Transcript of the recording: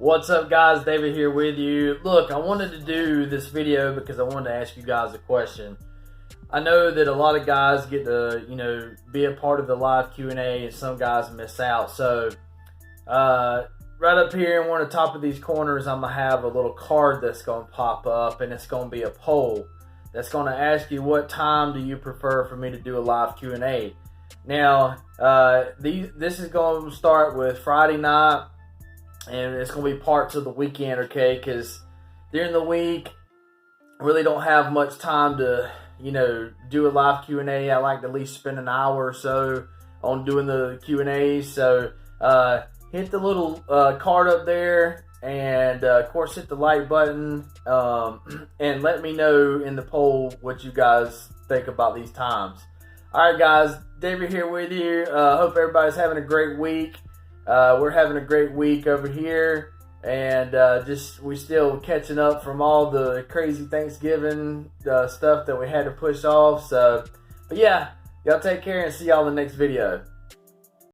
What's up, guys? David here with you. Look, I wanted to do this video because I wanted to ask you guys a question. I know that a lot of guys get to, be a part of the live Q&A, and some guys miss out. So, right up here in one of the top of these corners, I'm going to have a little card that's going to pop up, and it's going to be a poll that's going to ask you, what time do you prefer for me to do a live Q&A? Now, this is going to start with Friday night, and it's going to be parts of the weekend, okay? Because during the week, I really don't have much time to, do a live Q&A. I like to at least spend an hour or so on doing the Q&As. So, hit the little card up there, and of course, hit the like button, and let me know in the poll what you guys think about these times. All right, guys, David here with you. Hope everybody's having a great week. We're having a great week over here, and we still catching up from all the crazy Thanksgiving stuff that we had to push off. So, but yeah, y'all take care and see y'all in the next video.